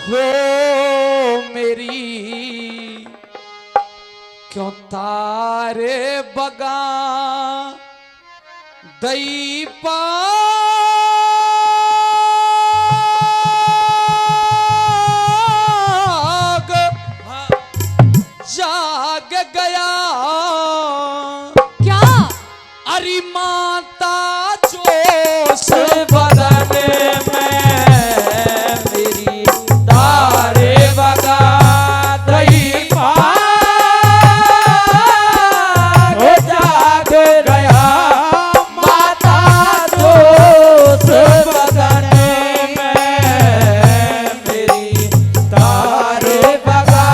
हो मेरी क्यों तारे बगा दई पाग जाग गया क्या अरे माता जोश बदन में मेरी तारे बगा दई पाग जाग गया माता जोश बदन में मेरी तारे बगा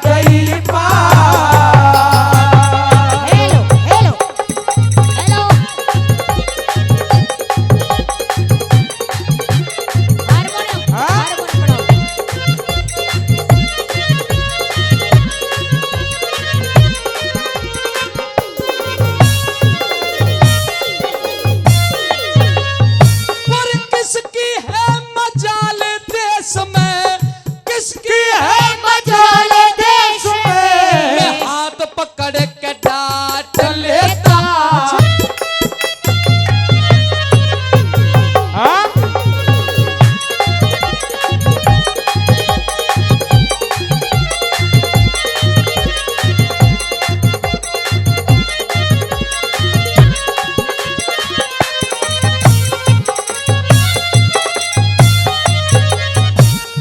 दई पाग। Hello hello hello harmonium harmonium पर किसकी है मजाल देश में किसकी है मजाल देश में मैं हाथ पकड़ के डांट लेता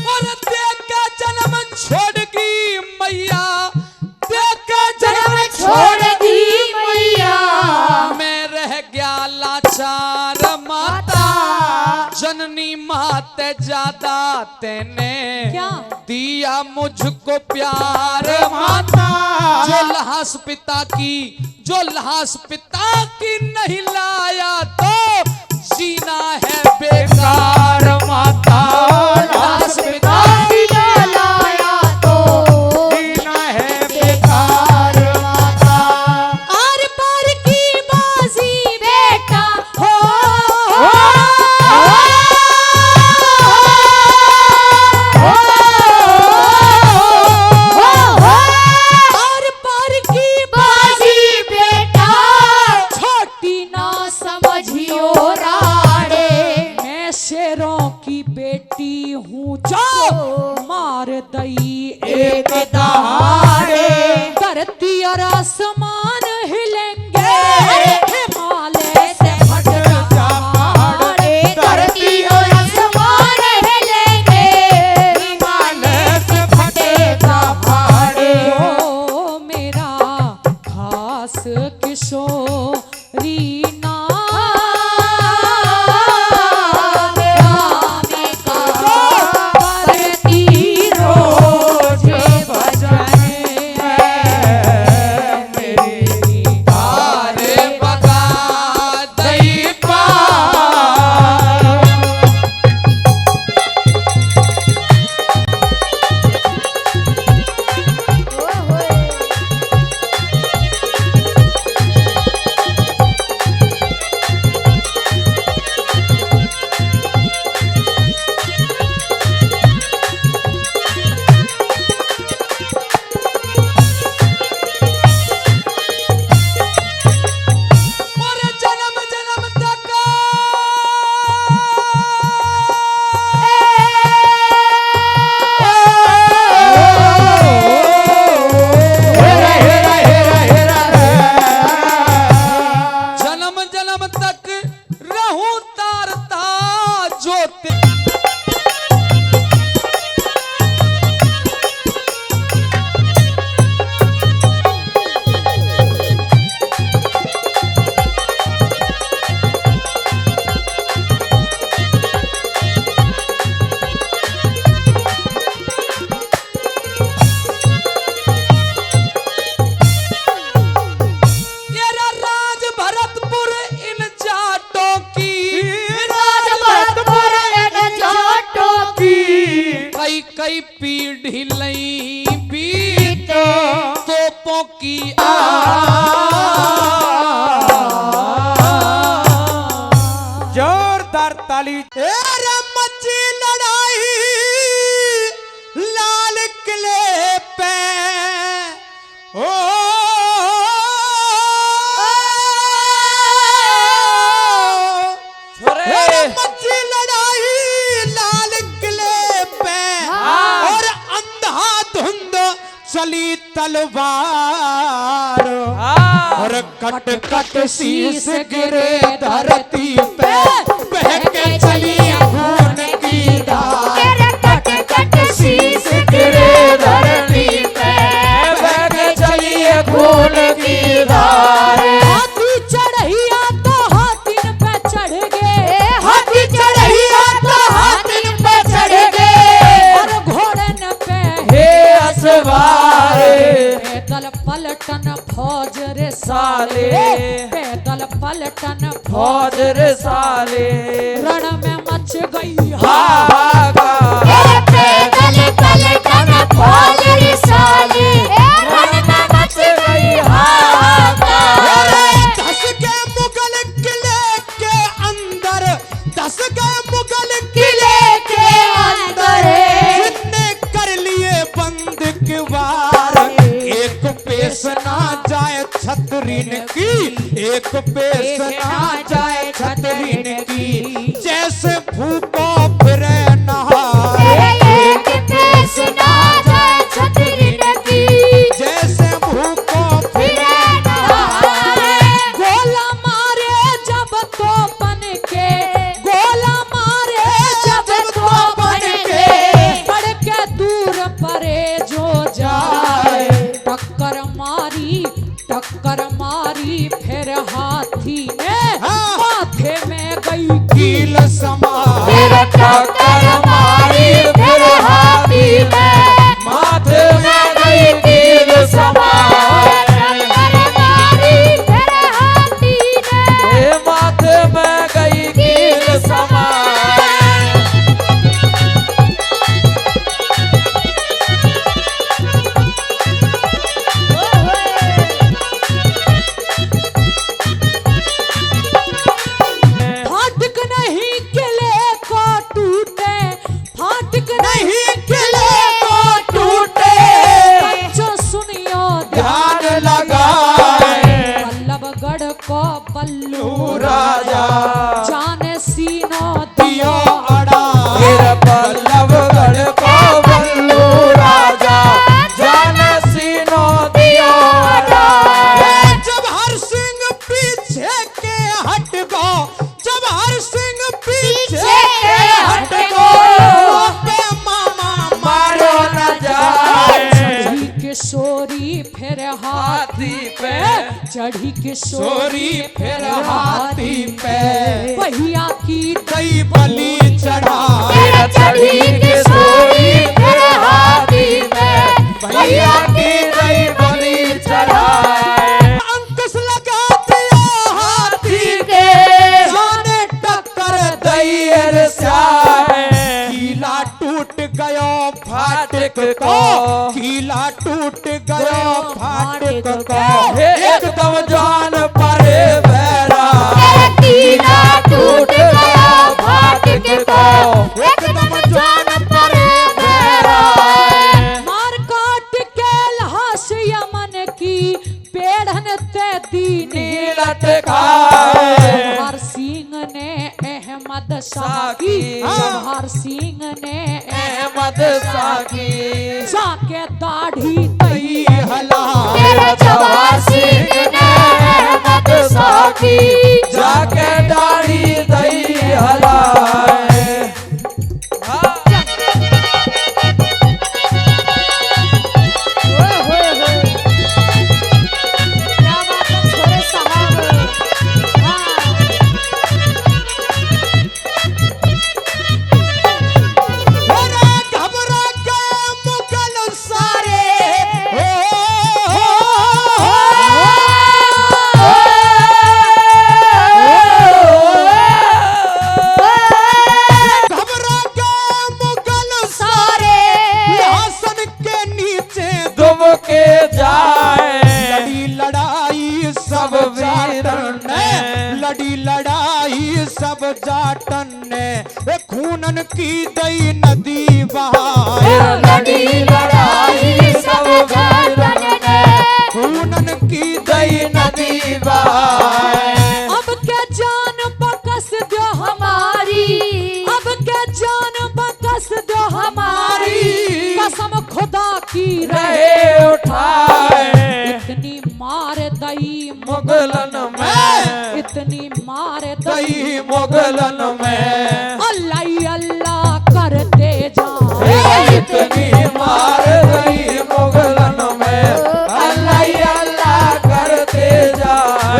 और देख के जन्म छोड़गी मैया देख के जन्म छोड़ दी मैया मैं रह गया लाचार माता जननी माते ज्यादा तेने क्या? दिया मुझको प्यार माता जो लहास पिता की नहीं लाया तो जीना है बेकार माता लहास पिता की लाया तो जीना है बेकार माता। आर पार की बाजी बेटा हो आर पार की बाजी बेटा छोटी ना समझियो राड़े मैं शेरों की बेटी हूँ जो मार दई एक दहाड़े धरती और आसमान हिलेंगे हिमालय से पहाड़े धरती और आसमान हिलेंगे हिमालय से फटेगा पहाड़े ओ मेरा खास किशोरी तारे बगा दई पाग। और जन्म जन्म तक जन्म जन्म तक रहूं तारता ज्योति तेरा राज भरतपुर इन जाटों की कई कई पीढ़ी लई बीते तोपों की जोरदार ताली। मची लड़ाई चली तलवार और कट कट शीस गिरे धरती पे बह के चली खून की धार कट कट शीस गिरे धरती पे बह के चली खून की धार हाथी चढ़िया तो हाथिन पे चढ़ गए हाथी चढ़िया तो हाथिन पे चढ़ गए और घोड़न पे हे असवारे पैदल पलटन फौज रे साले पैदल पलटन फौज रे साले रण में मच गई हाहाकार पैदल पलटन फौज रे साले रण में मच गई हाहाकार धस के मुगल किले के अंदर धस के मुगल किले के अंदर जिनने कर लिए बंद किवार एक पेश ना जाए छतरीन की एक पेश ना जाए छतरीन की जैसे भूखो फिरे नहार एक पेश ना जाए छतरीन की जैसे भूखो फिरे गोला मारे जब तो बन के गोला मारे जब तो बन के पड़ के दूर परे जो जाए टक्कर मारी फिर हाथी ने माथे में गई कील समार टक्कर मारी फिर हाथी ने माथे में गई कील समार माथे में गई कील समार फाटक नहीं किले को टूटे फाटक नहीं किले को टूटे बच्चों सुनियो ध्यान लगाए बल्लभगढ़ को बल्लू राजा जाने सीनो दियो अड़ा बल्लभगढ़ को बल्लू राजा जान सीनो दियो अड़ा जब हर सिंह पीछे के हट गो जब हर सिंह पीछे के हट गो पे मामा मारो न जाए चढ़ी किशोरी फिर हाथी पे चढ़ी किशोरी फिर हाथी पे पहिया की कई बलि चढ़ा चढ़ी किशोरी फिर हाथी पे भैया की कई बलि चढ़ाए अंकुश लगा दिया हाथी के जाने टक्कर दैर स्याए कीला टूट गयो फाटक को कीला टूट गयो फाटक को एकदम जान परे भैरा कीला टूट गयो फाटक को एकदम जान परे भैरा मार काट के लाश यमन की पेड़न ते दीने लटकाए हर सिंह ने अहमद शाह की हर सिंह ने अहमद साकी जाके दाढ़ी तई हला जवाहर सिंह ने अहमद शाह की जाके दाढ़ी दई हलाए क्या बात है छोरे साहब घबरा के मुगल सारे घबरा के मुगल सारे आसन के नीचे दुब के जाए लड़ी लड़ाई सब जाटन ने लड़ी लड़ाई सब जाटन ने खूनन की दई नदी बहाए लड़ी लड़ाई सब जाटन ने खूनन की दई नदी बहाए अब के जान बकस दो हमारी अब के जान बकस दो हमारी कसम खुदा की रहे उठाए इतनी मार दई मुगलन में, इतनी मार दई मुगलन में, अल्लाह ही अल्लाह करते जा इतनी मार दई मुगलन में, अल्लाह ही अल्लाह करते जाए।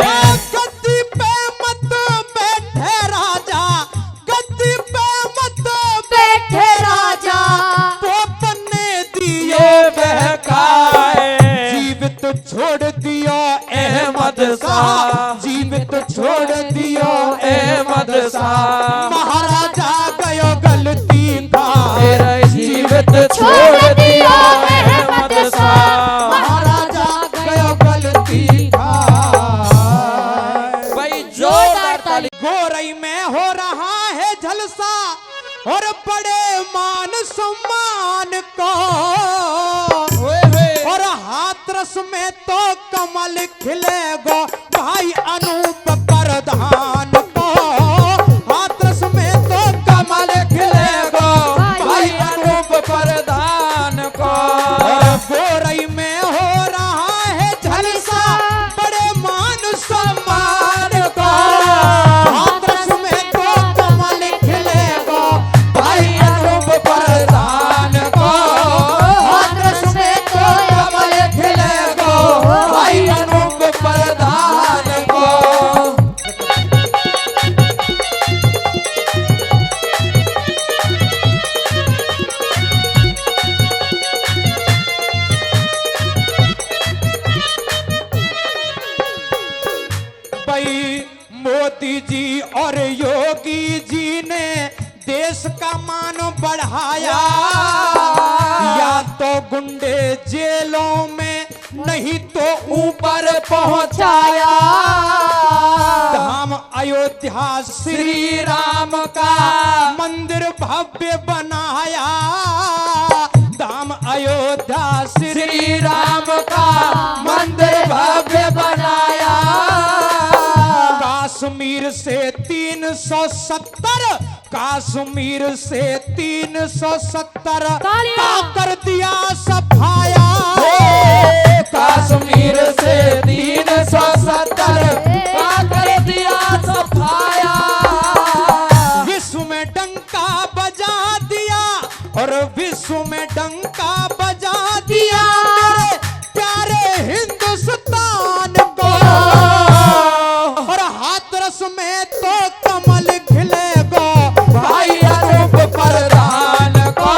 गद्दी पे मत बैठे राजा, गद्दी पे मत बैठे राजा पोपन ने दिए बहकाए, जीवित छोड़ दिया अहमद शाह, जीवित छोड़ दिया अहमद शाह, महाराजा गयो गलती का, जीवित छोड़ दिया अहमद शाह, महाराजा गयो गलती का। भाई जोरदार ताली। गोरई में हो रहा है जलसा और बड़े मान सम्मान को, और हाथरस में तो कमल खिलेगा भाई अनूप प्रधान को, हाथरस में तो कमल खिलेगा भाई अनूप प्रधान को। और गोरई में हो रहा है जलसा बड़े मान सम्मान को, हाथरस में तो कमल खिलेगा भाई अनूप प्रधान को, हाथरस में तो कमल खिलेगा भाई अनूप प्रधान को। भाई मोदी जी और योगी जी ने देश का मान बढ़ाया, या तो गुंडे जेलों में नहीं तो ऊपर पहुंचाया, धाम अयोध्या श्री राम का मंदिर भव्य बनाया, धाम अयोध्या श्री राम का मंदिर भव्य बनाया, कश्मीर से 370, कश्मीर से 370 का कर दिया सफाया, कश्मीर से 370 का कर दिया सफाया, विश्व में डंका बजा दिया और विश्व में डंका बजा दिया मेरे प्यारे हिंदुस्तान को, और हाथरस में तो कमल खिलेगा भाई अनूप प्रधान को,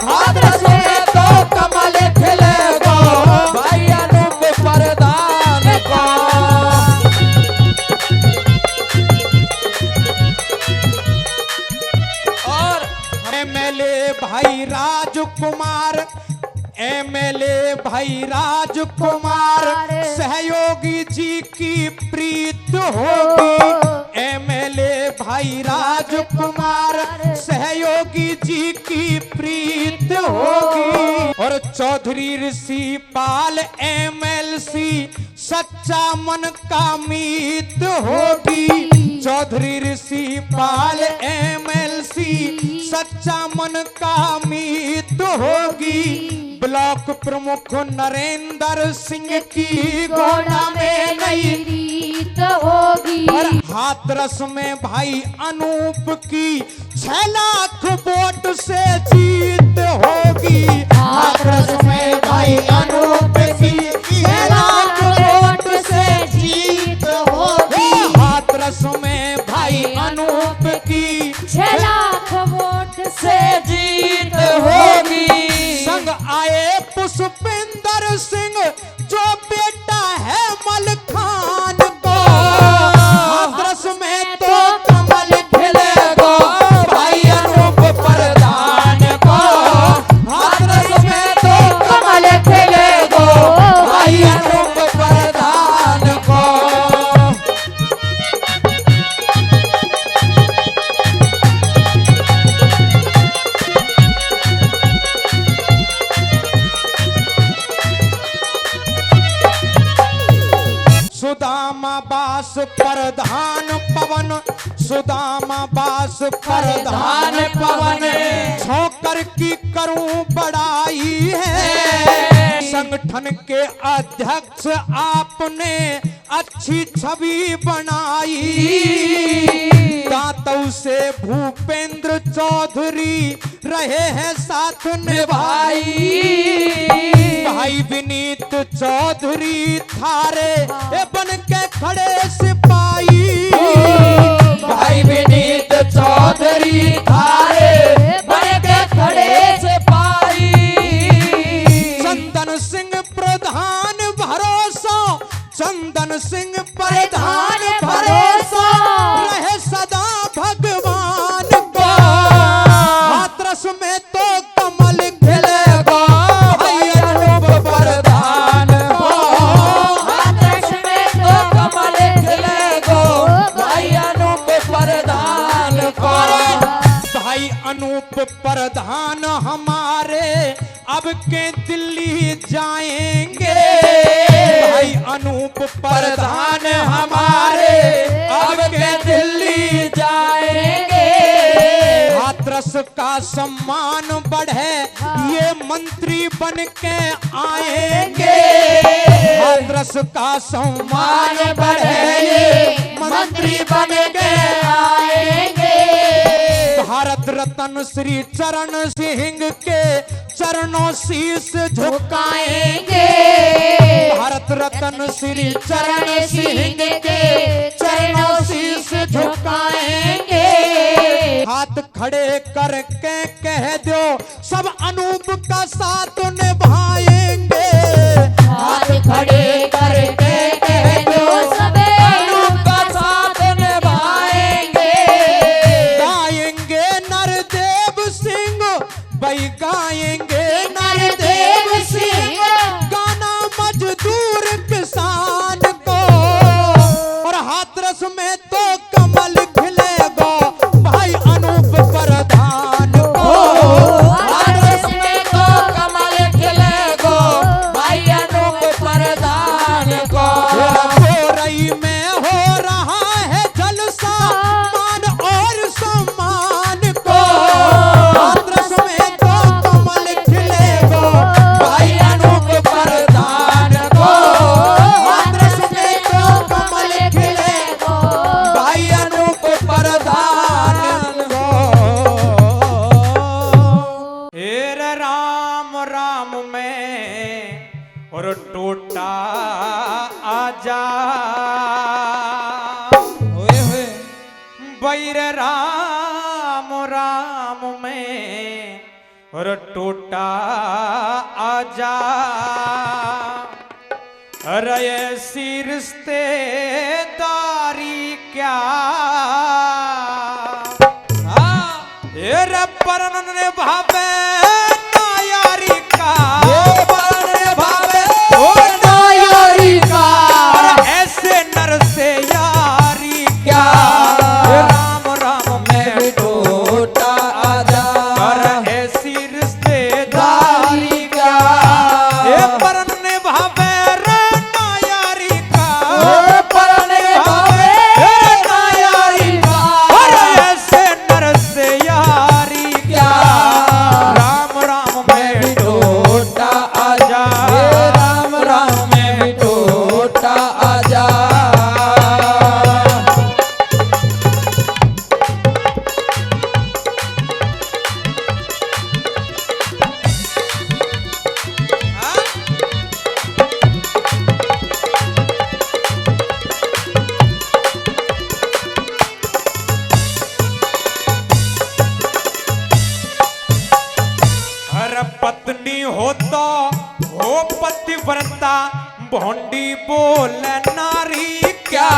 हाथरस में तो कमल खिलेगा भाई अनूप प्रधान को। और एमएलए भाई राजकुमार, एमएलए भाई राजकुमार सहयोगी जी की प्रीत होगी, एमएलए भाई राजकुमार सहयोगी जी की प्रीत होगी, और चौधरी ऋषि पाल एमएलसी सच्चा मन का मीत होगी, चौधरी ऋषि पाल एमएलसी सच्चा मन का मीत होगी, ब्लॉक प्रमुख नरेंद्र सिंह की गोदा में नई रीत होगी, और हाथरस में भाई अनूप की 6 लाख वोट से जीत होगी, हाथरस में भाई अनूप की 6 लाख वोट से जीत होगी, हाथरस में भाई अनूप की 6 लाख वोट से जीत होगी। संग आए पुष्पिंदर सिंह जो बेटा है मलखान को, हाथरस में तो कमल खिलेगा भाई अनूप प्रधान को, हाथरस में तो कमल खिलेगा भाई अनूप प्रधान को। सुदामा बास प्रधान पवन सुदामा बास प्रधान पवन छोकर की करूं बड़ाई है। संगठन के अध्यक्ष आपने अच्छी छवि बनाई। दांतों से भूपेंद्र चौधरी रहे हैं साथ निभाई। भाई विनीत चौधरी थारे बन के खड़े सिपाही। भाई विनीत चौधरी थारे बन के खड़े सिपाही। चंदन सिंह प्रधान भरोसा, चंदन सिंह प्रधान भरोसा रहे सदा भगवान का। हाथरस में तो कमल खिलेगा भाई अनूप प्रधान को। हाथरस में तो कमल खिलेगा भाई अनूप प्रधान को। भाई अनूप प्रधान हमारे अब के दिल्ली जाएंगे। भाई अनूप प्रधान हमारे अब के दिल्ली जाएंगे। हाथरस का सम्मान बढ़े ये मंत्री बन के आएंगे। हाथरस का सम्मान बढ़े ये मंत्री बन के आएंगे। भारत रत्न श्री चरण सिंह के चरणों शीश झुकाएंगे। भारत रत्न श्री चरण सिंह के चरणों शीश झुकाएंगे। हाथ खड़े करके कह दो सब अनूप का साथ निभाएंगे। हाथ खड़े करके कह दो सब अनूप का साथ निभाएंगे। गाएंगे नरदेव सिंह भाई गाएंगे नरदेव सिंह गाना मजदूर किसान को। और हाथरस में तो कमल खिलेगा भाई अनूप प्रधान को। हाथरस में तो कमल खिलेगा भाई अनूप प्रधान को। गोरई में हो रहा है जलसा मान और सम्मान को। हाथरस में तो कमल खिलेगा भाई अनूप प्रधान को। हाथरस में तो कमल खिलेगा भाई अनूप प्रधान को। हेर राम राम में और टोटा आजा बैर राम राम में और टोटा आजा। अरे ऐसी रिश्तेदारी क्या परन भावे ना यारी का। भावे ओ नायारी का। ऐसे नर से यारी क्या। राम राम में टोटा आजा और ऐसी रिश्तेदारी क्या। परन भावे रे ना यारी का। परन भावे ना यारी का। और ऐसे नर से यारी क्या। राम राम में टोटा आजा राम राम में टोटा आजा। हर पत्नी हो तो हो पतिव्रता भोंडी बोले नारी क्या।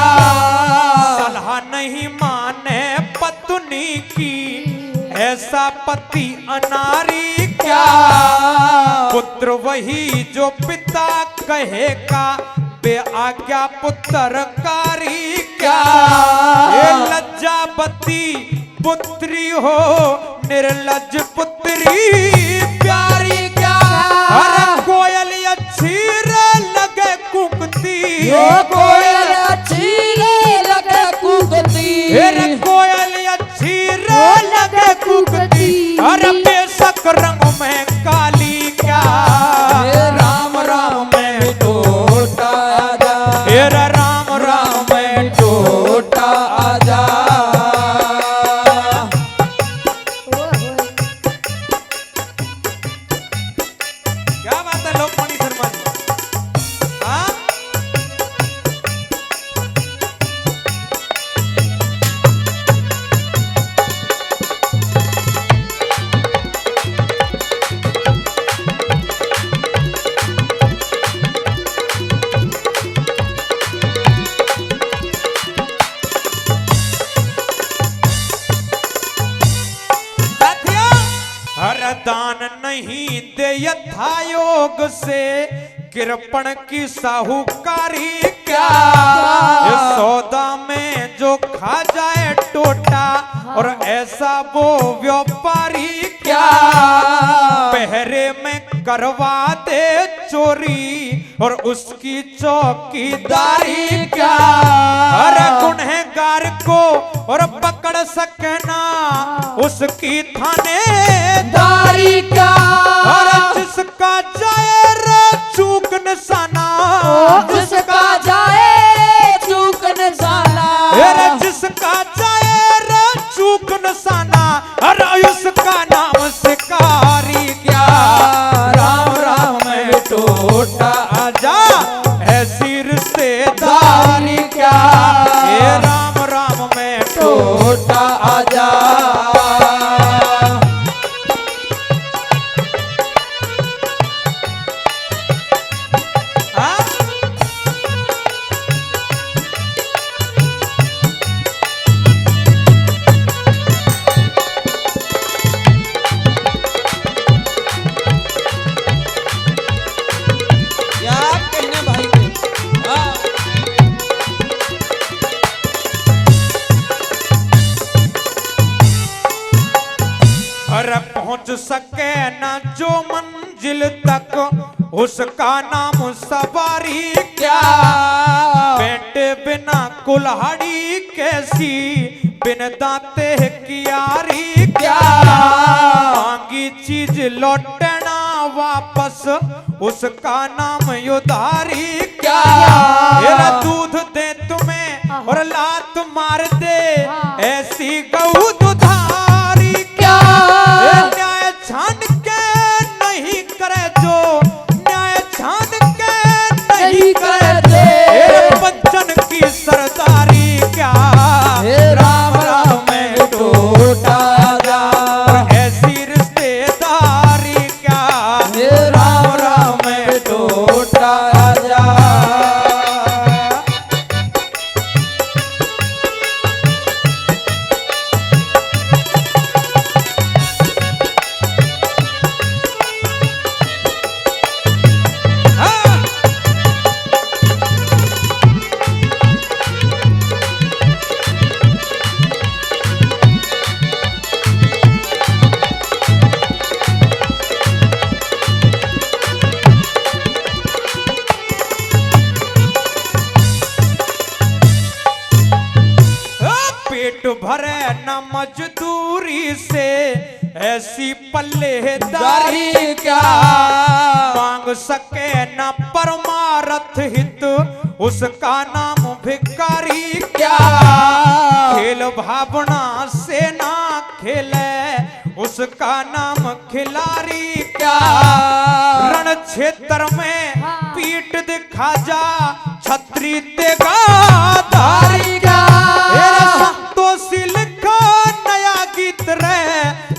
सलाह नहीं माने पत्नी की ऐसा पति अनारी क्या। पुत्र वही जो पिता कहेगा बेआज्ञा पुत्रकारी क्या। ये लज्जावती पुत्री हो निर्लज पुत्री प्यारी क्या। अरे कोयल अच्छी रे लगे कुकती। कोयल अच्छी लगे कुकती। अरे कोयल में काली क्या, राम राम में टोटा आजा, तेरा राम राम में टोटा आजा। क्या बात है लोकमणि शर्मा जी। हाँ? हर दान नहीं दे यथा योग से, कृपण की साहूकारी क्या, ये सौदा में जो खा जाए टोटा, और ऐसा वो व्यापारी क्या, पहरे में करवा दे चोरी और उसकी चौकीदारी क्या, हर गुनहगार को और पकड़ सके ना उसकी थानेदारी क्या, और जिसका जाए रे चूक निशाना, जिसका जाए चूक निशाना, अरे जिसका जाए रे चूक निशाना, अरे उसका नाम शिकारी क्या, राम राम में टोटा आजा ऐसी रिश्तेदारी क्या, ये राम राम में टोटा आजा। हाँ? क्या कहने भाई के? हाँ। अरे पहुंच सके ना जो मंजिल तक उसका नाम सवारी क्या, बेटे बिना कुल्हाड़ी कैसी, बिन दांते कियारी क्या, मांगी चीज लौटना वापस उसका नाम युधारी क्या, तेरा दूध दे तुम्हें और लात मार दे ऐसी गऊ दुधारी क्या, न्याय छान के नहीं करे जो, न्याय छान के नहीं करे पंचन की सरदारी क्या, राम राम में टोटा आजा, ऐसी रिश्तेदारी क्या, राम राम में टोटा आजा। हाँ? पेट भरे न मजदूरी से ऐसी पल्लेदारी क्या, मांग सके न परमारथ हित उसका नाम भिखारी क्या, खेल भावना से ना खेले उसका नाम खिलाड़ी क्या, रण क्षेत्र में पीठ दिखा जा छत्री तेगा धारी क्या, संतोषी लिखा नया गीत रे,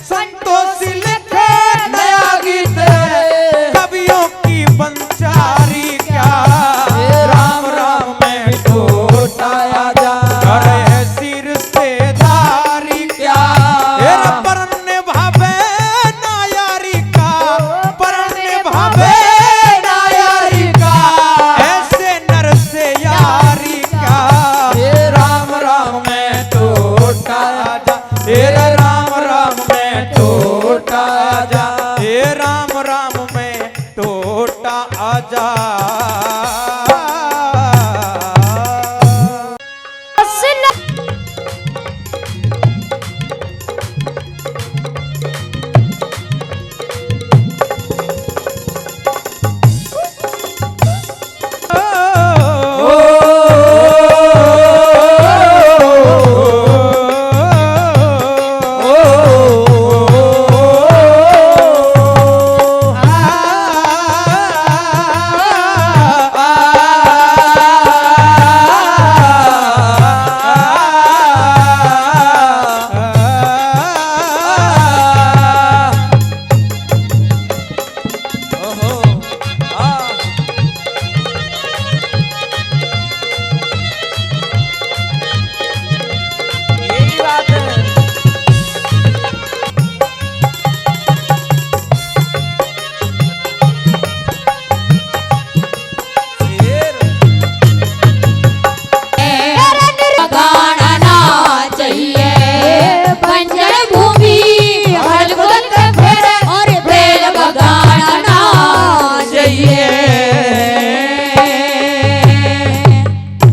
संतोषी लिखा नया गीत रे, कवियों की बंचारी क्या, राम राम में टोटा आजा, अरे ऐसी रिश्तेदारी क्या, तेरा परने भावे नायारी का, परने भावे नायारी का, ऐसे नर से यारी का, राम राम में टोटा आजा, राम राम में टोटा आजा, राम राम में टोटा आजा।